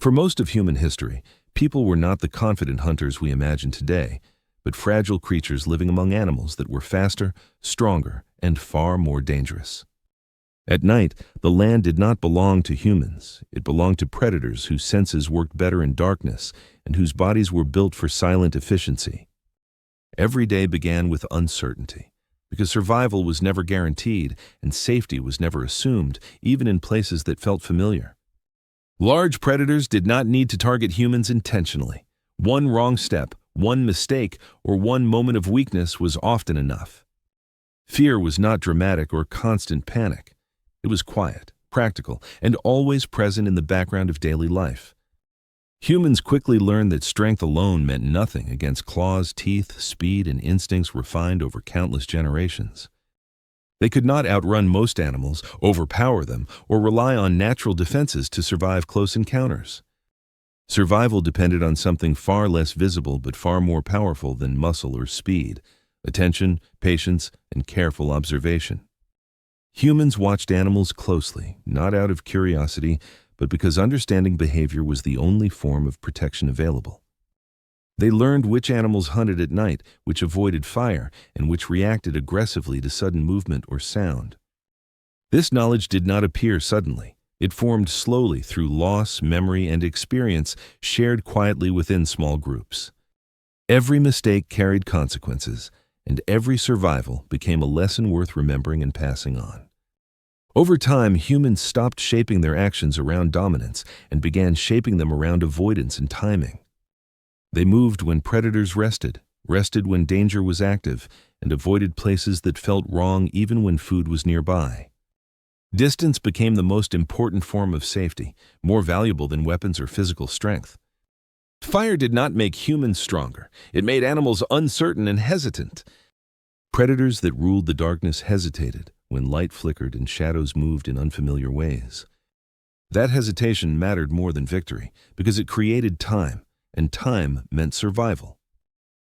For most of human history, people were not the confident hunters we imagine today, but fragile creatures living among animals that were faster, stronger, and far more dangerous. At night, the land did not belong to humans. It belonged to predators whose senses worked better in darkness and whose bodies were built for silent efficiency. Every day began with uncertainty, because survival was never guaranteed and safety was never assumed, even in places that felt familiar. Large predators did not need to target humans intentionally. One wrong step, one mistake, or one moment of weakness was often enough. Fear was not dramatic or constant panic. It was quiet, practical, and always present in the background of daily life. Humans quickly learned that strength alone meant nothing against claws, teeth, speed, and instincts refined over countless generations. They could not outrun most animals, overpower them, or rely on natural defenses to survive close encounters. Survival depended on something far less visible but far more powerful than muscle or speed: attention, patience, and careful observation. Humans watched animals closely, not out of curiosity, but because understanding behavior was the only form of protection available. They learned which animals hunted at night, which avoided fire, and which reacted aggressively to sudden movement or sound. This knowledge did not appear suddenly. It formed slowly through loss, memory, and experience shared quietly within small groups. Every mistake carried consequences, and every survival became a lesson worth remembering and passing on. Over time, humans stopped shaping their actions around dominance and began shaping them around avoidance and timing. They moved when predators rested when danger was active, and avoided places that felt wrong even when food was nearby. Distance became the most important form of safety, more valuable than weapons or physical strength. Fire did not make humans stronger. It made animals uncertain and hesitant. Predators that ruled the darkness hesitated when light flickered and shadows moved in unfamiliar ways. That hesitation mattered more than victory, because it created time, and time meant survival.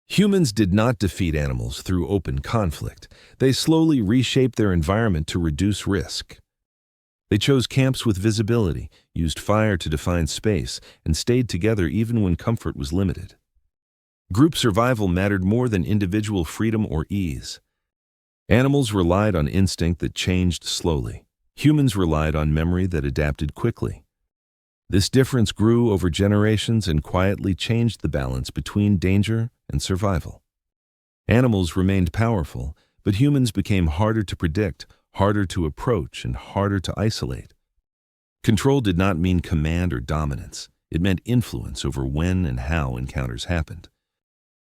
Humans did not defeat animals through open conflict. They slowly reshaped their environment to reduce risk. They chose camps with visibility, used fire to define space, and stayed together even when comfort was limited. Group survival mattered more than individual freedom or ease. Animals relied on instinct that changed slowly. Humans relied on memory that adapted quickly. This difference grew over generations and quietly changed the balance between danger and survival. Animals remained powerful, but humans became harder to predict, harder to approach, and harder to isolate. Control did not mean command or dominance. It meant influence over when and how encounters happened.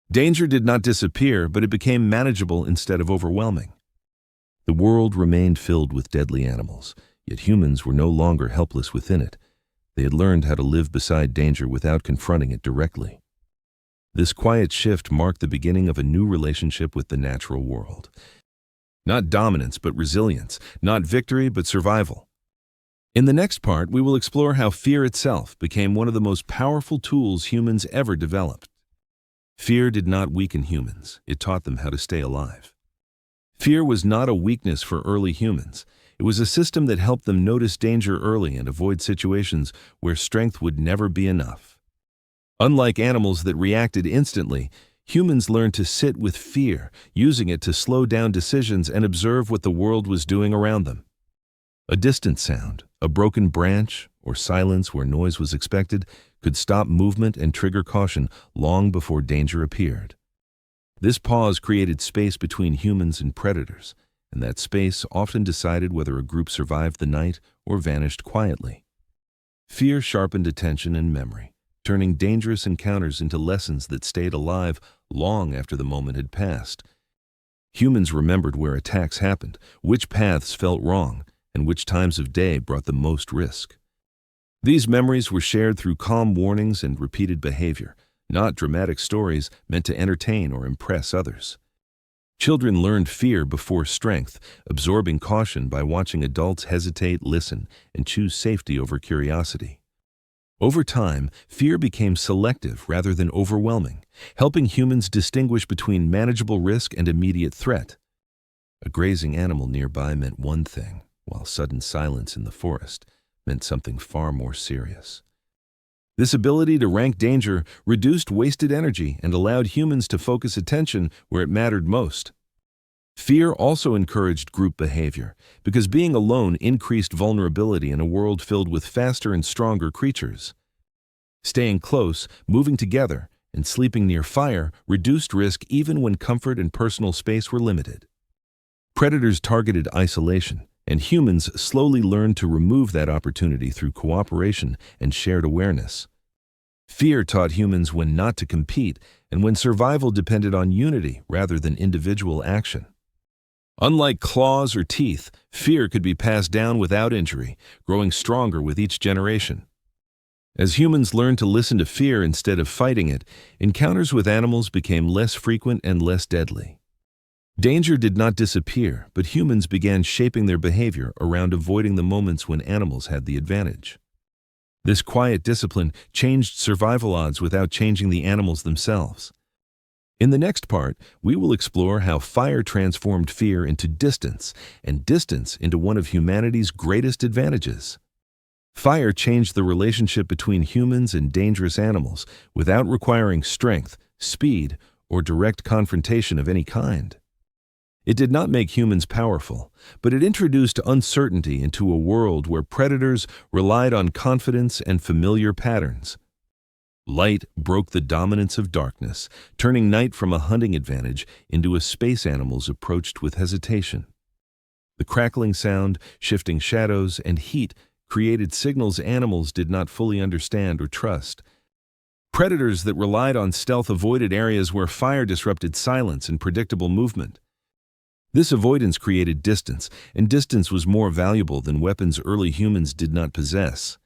Danger did not disappear, but it became manageable instead of overwhelming. The world remained filled with deadly animals, yet humans were no longer helpless within it. They had learned how to live beside danger without confronting it directly. This quiet shift marked the beginning of a new relationship with the natural world. Not dominance, but resilience. Not victory, but survival. In the next part, we will explore how fear itself became one of the most powerful tools humans ever developed. Fear did not weaken humans. It taught them how to stay alive. Fear was not a weakness for early humans. It was a system that helped them notice danger early and avoid situations where strength would never be enough. Unlike animals that reacted instantly, humans learned to sit with fear, using it to slow down decisions and observe what the world was doing around them. A distant sound, a broken branch, or silence where noise was expected could stop movement and trigger caution long before danger appeared. This pause created space between humans and predators, and that space often decided whether a group survived the night or vanished quietly. Fear sharpened attention and memory, turning dangerous encounters into lessons that stayed alive long after the moment had passed. Humans remembered where attacks happened, which paths felt wrong, and which times of day brought the most risk. These memories were shared through calm warnings and repeated behavior, not dramatic stories meant to entertain or impress others. Children learned fear before strength, absorbing caution by watching adults hesitate, listen, and choose safety over curiosity. Over time, fear became selective rather than overwhelming, helping humans distinguish between manageable risk and immediate threat. A grazing animal nearby meant one thing, while sudden silence in the forest meant something far more serious. This ability to rank danger reduced wasted energy and allowed humans to focus attention where it mattered most. Fear also encouraged group behavior, because being alone increased vulnerability in a world filled with faster and stronger creatures. Staying close, moving together, and sleeping near fire reduced risk even when comfort and personal space were limited. Predators targeted isolation, and humans slowly learned to remove that opportunity through cooperation and shared awareness. Fear taught humans when not to compete and when survival depended on unity rather than individual action. Unlike claws or teeth, fear could be passed down without injury, growing stronger with each generation. As humans learned to listen to fear instead of fighting it, encounters with animals became less frequent and less deadly. Danger did not disappear, but humans began shaping their behavior around avoiding the moments when animals had the advantage. This quiet discipline changed survival odds without changing the animals themselves. In the next part, we will explore how fire transformed fear into distance, and distance into one of humanity's greatest advantages. Fire changed the relationship between humans and dangerous animals without requiring strength, speed, or direct confrontation of any kind. It did not make humans powerful, but it introduced uncertainty into a world where predators relied on confidence and familiar patterns. Light broke the dominance of darkness, turning night from a hunting advantage into a space animals approached with hesitation. The crackling sound, shifting shadows, and heat created signals animals did not fully understand or trust. Predators that relied on stealth avoided areas where fire disrupted silence and predictable movement. This avoidance created distance, and distance was more valuable than weapons early humans did not possess.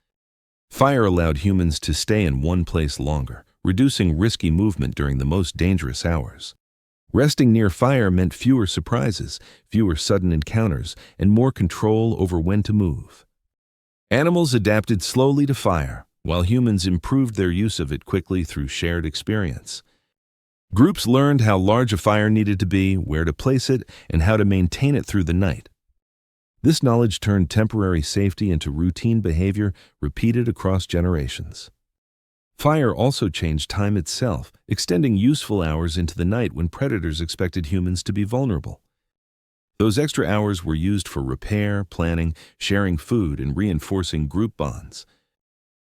Fire allowed humans to stay in one place longer, reducing risky movement during the most dangerous hours. Resting near fire meant fewer surprises, fewer sudden encounters, and more control over when to move. Animals adapted slowly to fire, while humans improved their use of it quickly through shared experience. Groups learned how large a fire needed to be, where to place it, and how to maintain it through the night. This knowledge turned temporary safety into routine behavior repeated across generations. Fire also changed time itself, extending useful hours into the night when predators expected humans to be vulnerable. Those extra hours were used for repair, planning, sharing food, and reinforcing group bonds.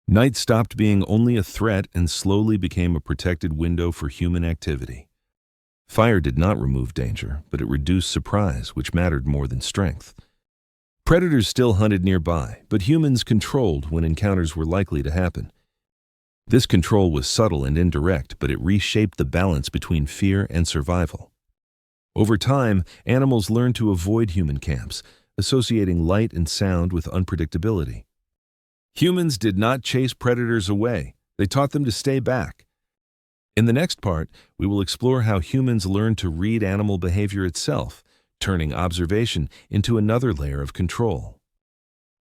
Night stopped being only a threat and slowly became a protected window for human activity. Fire did not remove danger, but it reduced surprise, which mattered more than strength. Predators still hunted nearby, but humans controlled when encounters were likely to happen. This control was subtle and indirect, but it reshaped the balance between fear and survival. Over time, animals learned to avoid human camps, associating light and sound with unpredictability. Humans did not chase predators away, they taught them to stay back. In the next part, we will explore how humans learned to read animal behavior itself, turning observation into another layer of control.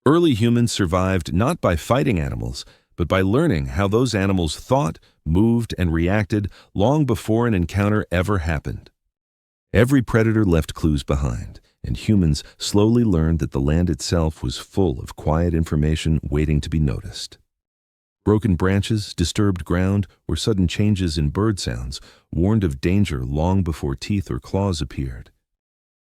Early humans survived not by fighting animals, but by learning how those animals thought, moved, and reacted long before an encounter ever happened. Every predator left clues behind, and humans slowly learned that the land itself was full of quiet information waiting to be noticed. Broken branches, disturbed ground, or sudden changes in bird sounds warned of danger long before teeth or claws appeared.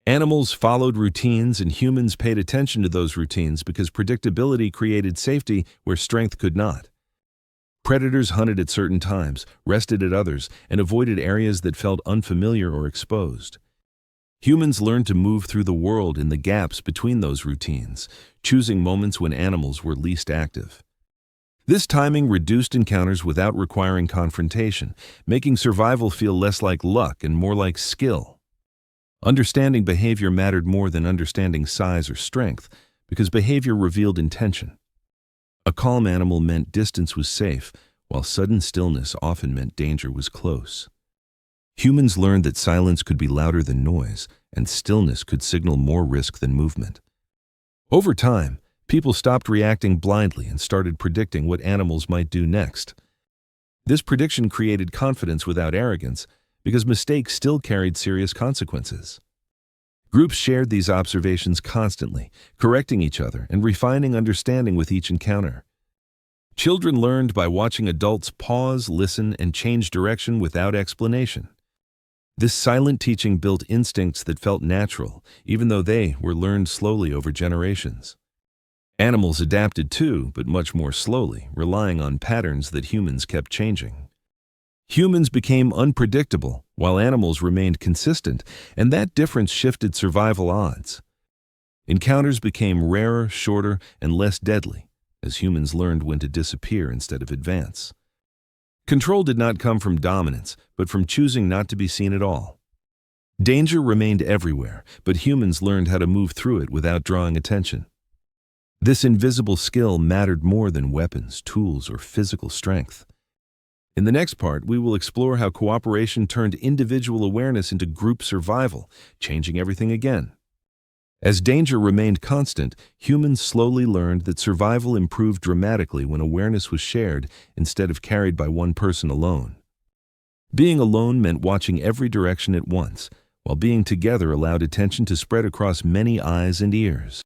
Animals followed routines, and humans paid attention to those routines because predictability created safety where strength could not. Predators hunted at certain times, rested at others, and avoided areas that felt unfamiliar or exposed. Humans learned to move through the world in the gaps between those routines, choosing moments when animals were least active. This timing reduced encounters without requiring confrontation, making survival feel less like luck and more like skill. Understanding behavior mattered more than understanding size or strength, because behavior revealed intention. A calm animal meant distance was safe, while sudden stillness often meant danger was close. Humans learned that silence could be louder than noise, and stillness could signal more risk than movement. Over time, people stopped reacting blindly and started predicting what animals might do next. This prediction created confidence without arrogance, because mistakes still carried serious consequences. Groups shared these observations constantly, correcting each other and refining understanding with each encounter. Children learned by watching adults pause, listen, and change direction without explanation. This silent teaching built instincts that felt natural, even though they were learned slowly over generations. Animals adapted too, but much more slowly, relying on patterns that humans kept changing. Humans became unpredictable, while animals remained consistent, and that difference shifted survival odds. Encounters became rarer, shorter, and less deadly, as humans learned when to disappear instead of advance. Control did not come from dominance, but from choosing not to be seen at all. Danger remained everywhere, but humans learned how to move through it without drawing attention. This invisible skill mattered more than weapons, tools, or physical strength. In the next part, we will explore how cooperation turned individual awareness into group survival, changing everything again. As danger remained constant, humans slowly learned that survival improved dramatically when awareness was shared instead of carried by one person alone. Being alone meant watching every direction at once, while being together allowed attention to spread across many eyes and ears.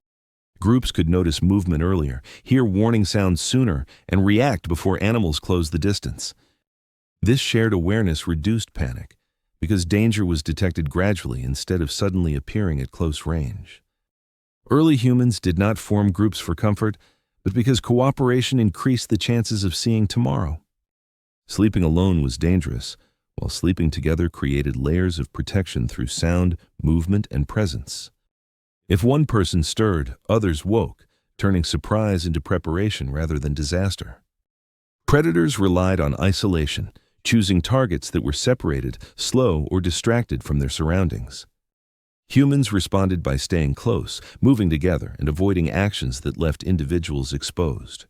Groups could notice movement earlier, hear warning sounds sooner, and react before animals closed the distance. This shared awareness reduced panic, because danger was detected gradually instead of suddenly appearing at close range. Early humans did not form groups for comfort, but because cooperation increased the chances of seeing tomorrow. Sleeping alone was dangerous, while sleeping together created layers of protection through sound, movement, and presence. If one person stirred, others woke, turning surprise into preparation rather than disaster. Predators relied on isolation, choosing targets that were separated, slow, or distracted from their surroundings. Humans responded by staying close, moving together, and avoiding actions that left individuals exposed.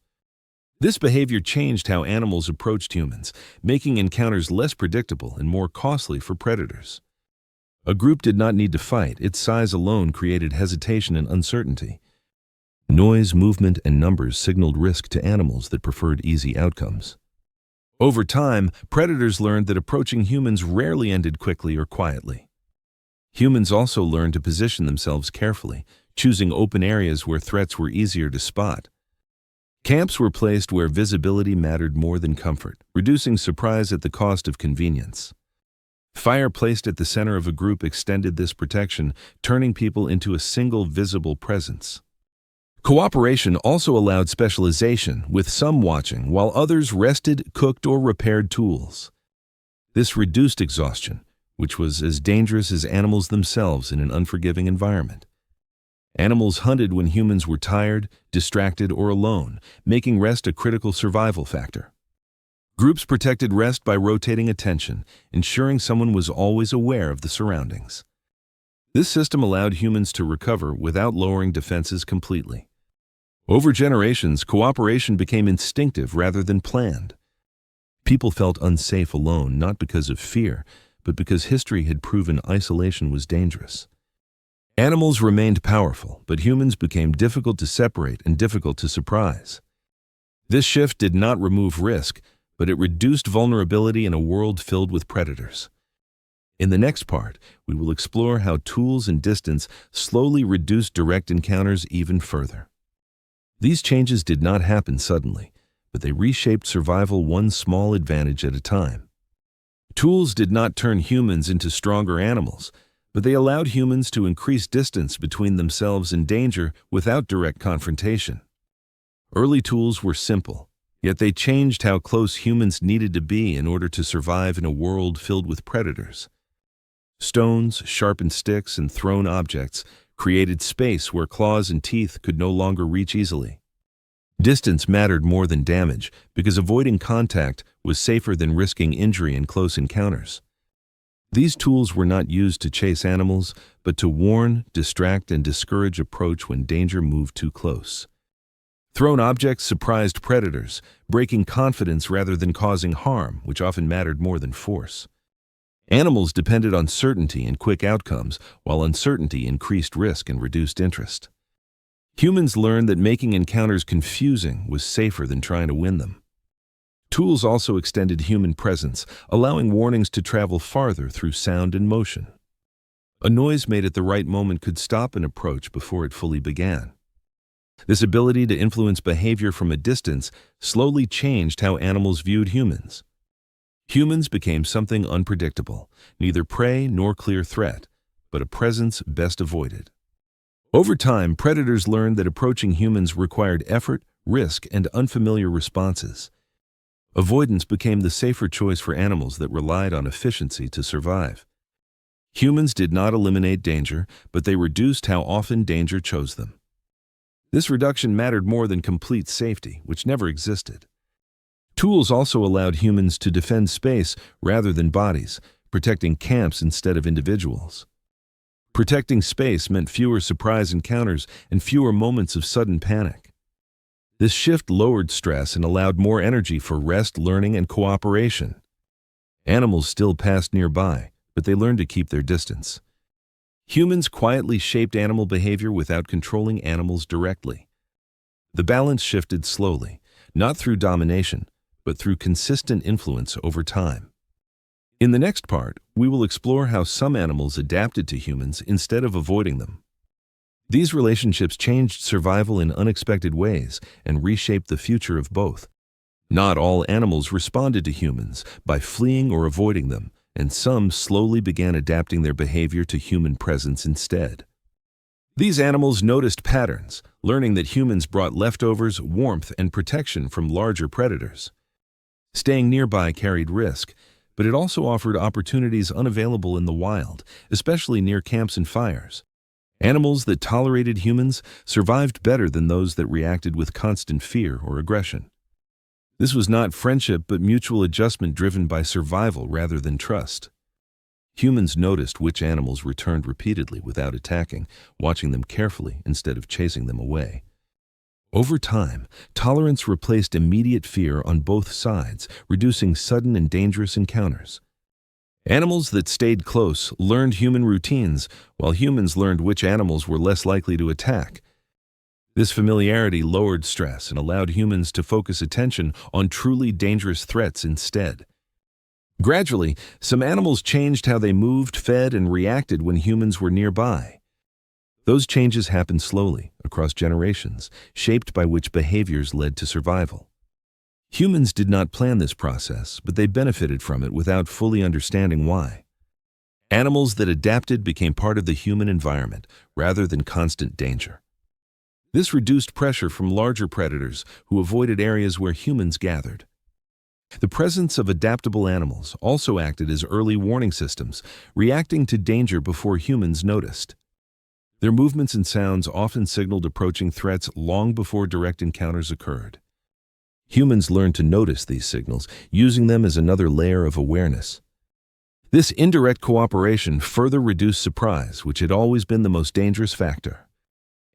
This behavior changed how animals approached humans, making encounters less predictable and more costly for predators. A group did not need to fight; its size alone created hesitation and uncertainty. Noise, movement, and numbers signaled risk to animals that preferred easy outcomes. Over time, predators learned that approaching humans rarely ended quickly or quietly. Humans also learned to position themselves carefully, choosing open areas where threats were easier to spot. Camps were placed where visibility mattered more than comfort, reducing surprise at the cost of convenience. Fire placed at the center of a group extended this protection, turning people into a single visible presence. Cooperation also allowed specialization, with some watching while others rested, cooked, or repaired tools. This reduced exhaustion, which was as dangerous as animals themselves in an unforgiving environment. Animals hunted when humans were tired, distracted, or alone, making rest a critical survival factor. Groups protected rest by rotating attention, ensuring someone was always aware of the surroundings. This system allowed humans to recover without lowering defenses completely. Over generations, cooperation became instinctive rather than planned. People felt unsafe alone, not because of fear, but because history had proven isolation was dangerous. Animals remained powerful, but humans became difficult to separate and difficult to surprise. This shift did not remove risk, but it reduced vulnerability in a world filled with predators. In the next part, we will explore how tools and distance slowly reduced direct encounters even further. These changes did not happen suddenly, but they reshaped survival one small advantage at a time. Tools did not turn humans into stronger animals, but they allowed humans to increase distance between themselves and danger without direct confrontation. Early tools were simple, yet they changed how close humans needed to be in order to survive in a world filled with predators. Stones, sharpened sticks, and thrown objects created space where claws and teeth could no longer reach easily. Distance mattered more than damage, because avoiding contact was safer than risking injury in close encounters. These tools were not used to chase animals, but to warn, distract, and discourage approach when danger moved too close. Thrown objects surprised predators, breaking confidence rather than causing harm, which often mattered more than force. Animals depended on certainty and quick outcomes, while uncertainty increased risk and reduced interest. Humans learned that making encounters confusing was safer than trying to win them. Tools also extended human presence, allowing warnings to travel farther through sound and motion. A noise made at the right moment could stop an approach before it fully began. This ability to influence behavior from a distance slowly changed how animals viewed humans. Humans became something unpredictable, neither prey nor clear threat, but a presence best avoided. Over time, predators learned that approaching humans required effort, risk, and unfamiliar responses. Avoidance became the safer choice for animals that relied on efficiency to survive. Humans did not eliminate danger, but they reduced how often danger chose them. This reduction mattered more than complete safety, which never existed. Tools also allowed humans to defend space rather than bodies, protecting camps instead of individuals. Protecting space meant fewer surprise encounters and fewer moments of sudden panic. This shift lowered stress and allowed more energy for rest, learning, and cooperation. Animals still passed nearby, but they learned to keep their distance. Humans quietly shaped animal behavior without controlling animals directly. The balance shifted slowly, not through domination, but through consistent influence over time. In the next part, we will explore how some animals adapted to humans instead of avoiding them. These relationships changed survival in unexpected ways and reshaped the future of both. Not all animals responded to humans by fleeing or avoiding them, and some slowly began adapting their behavior to human presence instead. These animals noticed patterns, learning that humans brought leftovers, warmth, and protection from larger predators. Staying nearby carried risk, but it also offered opportunities unavailable in the wild, especially near camps and fires. Animals that tolerated humans survived better than those that reacted with constant fear or aggression. This was not friendship but mutual adjustment driven by survival rather than trust. Humans noticed which animals returned repeatedly without attacking, watching them carefully instead of chasing them away. Over time, tolerance replaced immediate fear on both sides, reducing sudden and dangerous encounters. Animals that stayed close learned human routines, while humans learned which animals were less likely to attack. This familiarity lowered stress and allowed humans to focus attention on truly dangerous threats instead. Gradually, some animals changed how they moved, fed, and reacted when humans were nearby. Those changes happened slowly, across generations, shaped by which behaviors led to survival. Humans did not plan this process, but they benefited from it without fully understanding why. Animals that adapted became part of the human environment, rather than constant danger. This reduced pressure from larger predators who avoided areas where humans gathered. The presence of adaptable animals also acted as early warning systems, reacting to danger before humans noticed. Their movements and sounds often signaled approaching threats long before direct encounters occurred. Humans learned to notice these signals, using them as another layer of awareness. This indirect cooperation further reduced surprise, which had always been the most dangerous factor.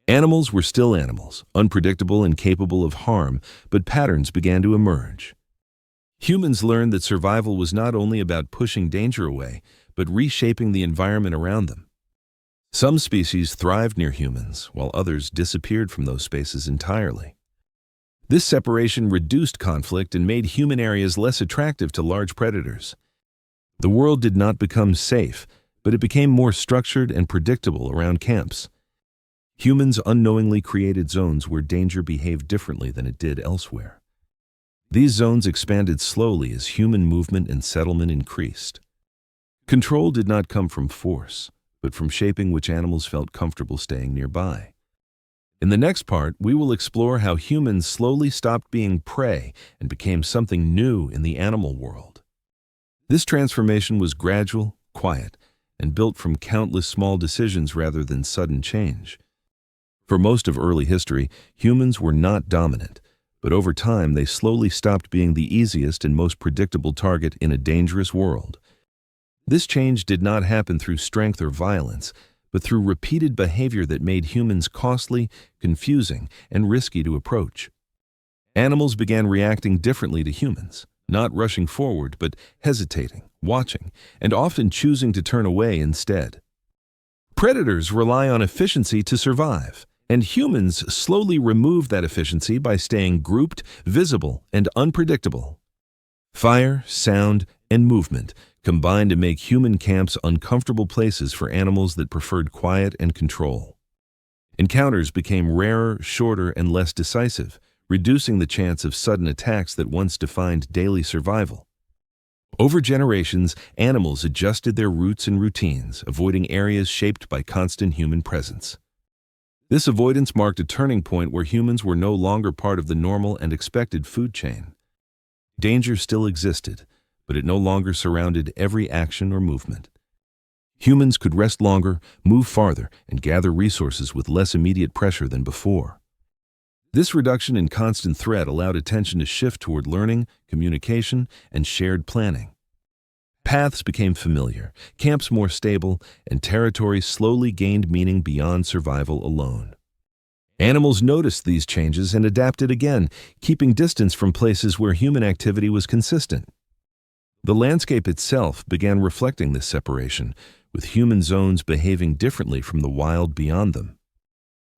Animals were still animals, unpredictable and capable of harm, but patterns began to emerge. Humans learned that survival was not only about pushing danger away, but reshaping the environment around them. Some species thrived near humans, while others disappeared from those spaces entirely. This separation reduced conflict and made human areas less attractive to large predators. The world did not become safe, but it became more structured and predictable around camps. Humans unknowingly created zones where danger behaved differently than it did elsewhere. These zones expanded slowly as human movement and settlement increased. Control did not come from force, but from shaping which animals felt comfortable staying nearby. In the next part, we will explore how humans slowly stopped being prey and became something new in the animal world. This transformation was gradual, quiet, and built from countless small decisions rather than sudden change. For most of early history, humans were not dominant, but over time they slowly stopped being the easiest and most predictable target in a dangerous world. This change did not happen through strength or violence, but through repeated behavior that made humans costly, confusing, and risky to approach. Animals began reacting differently to humans, not rushing forward, but hesitating, watching, and often choosing to turn away instead. Predators rely on efficiency to survive, and humans slowly remove that efficiency by staying grouped, visible, and unpredictable. Fire, sound, and movement combined to make human camps uncomfortable places for animals that preferred quiet and control. Encounters became rarer, shorter, and less decisive, reducing the chance of sudden attacks that once defined daily survival. Over generations, animals adjusted their routes and routines, avoiding areas shaped by constant human presence. This avoidance marked a turning point where humans were no longer part of the normal and expected food chain. Danger still existed, but it no longer surrounded every action or movement. Humans could rest longer, move farther, and gather resources with less immediate pressure than before. This reduction in constant threat allowed attention to shift toward learning, communication, and shared planning. Paths became familiar, camps more stable, and territory slowly gained meaning beyond survival alone. Animals noticed these changes and adapted again, keeping distance from places where human activity was consistent. The landscape itself began reflecting this separation, with human zones behaving differently from the wild beyond them.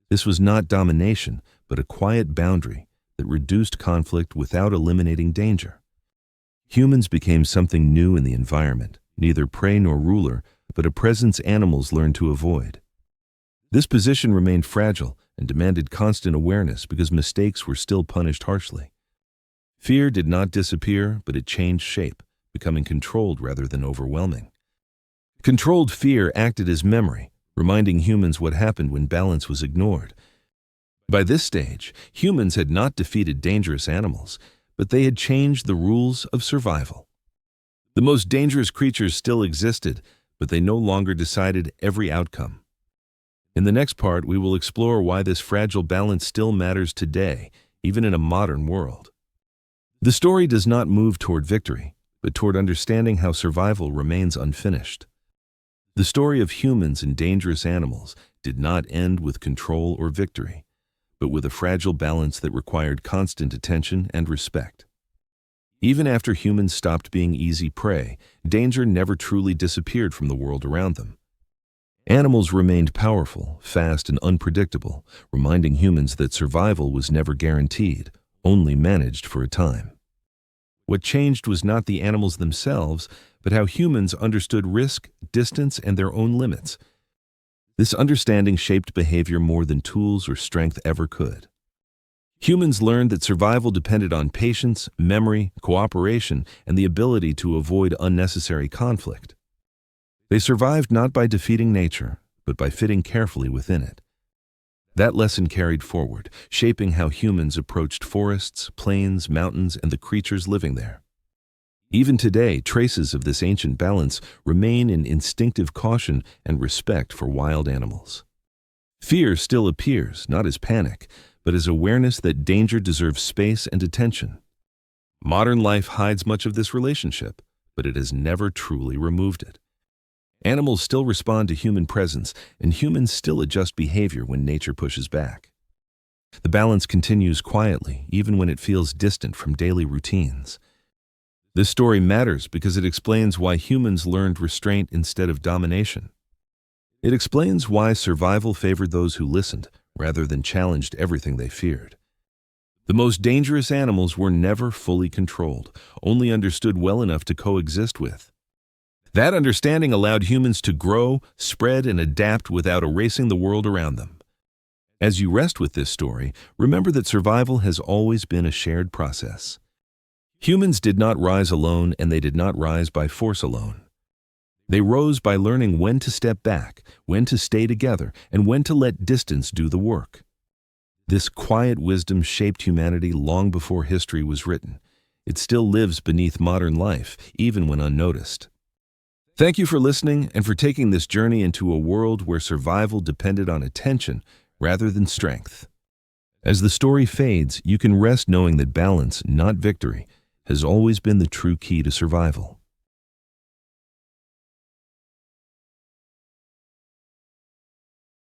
This was not domination, but a quiet boundary that reduced conflict without eliminating danger. Humans became something new in the environment, neither prey nor ruler, but a presence animals learned to avoid. This position remained fragile and demanded constant awareness because mistakes were still punished harshly. Fear did not disappear, but it changed shape, becoming controlled rather than overwhelming. Controlled fear acted as memory, reminding humans what happened when balance was ignored. By this stage, humans had not defeated dangerous animals, but they had changed the rules of survival. The most dangerous creatures still existed, but they no longer decided every outcome. In the next part, we will explore why this fragile balance still matters today, even in a modern world. The story does not move toward victory, but toward understanding how survival remains unfinished. The story of humans and dangerous animals did not end with control or victory, but with a fragile balance that required constant attention and respect. Even after humans stopped being easy prey, danger never truly disappeared from the world around them. Animals remained powerful, fast, and unpredictable, reminding humans that survival was never guaranteed, only managed for a time. What changed was not the animals themselves, but how humans understood risk, distance, and their own limits. This understanding shaped behavior more than tools or strength ever could. Humans learned that survival depended on patience, memory, cooperation, and the ability to avoid unnecessary conflict. They survived not by defeating nature, but by fitting carefully within it. That lesson carried forward, shaping how humans approached forests, plains, mountains, and the creatures living there. Even today, traces of this ancient balance remain in instinctive caution and respect for wild animals. Fear still appears, not as panic, but as awareness that danger deserves space and attention. Modern life hides much of this relationship, but it has never truly removed it. Animals still respond to human presence, and humans still adjust behavior when nature pushes back. The balance continues quietly, even when it feels distant from daily routines. This story matters because it explains why humans learned restraint instead of domination. It explains why survival favored those who listened, rather than challenged everything they feared. The most dangerous animals were never fully controlled, only understood well enough to coexist with. That understanding allowed humans to grow, spread, and adapt without erasing the world around them. As you rest with this story, remember that survival has always been a shared process. Humans did not rise alone, and they did not rise by force alone. They rose by learning when to step back, when to stay together, and when to let distance do the work. This quiet wisdom shaped humanity long before history was written. It still lives beneath modern life, even when unnoticed. Thank you for listening and for taking this journey into a world where survival depended on attention rather than strength. As the story fades, you can rest knowing that balance, not victory, has always been the true key to survival.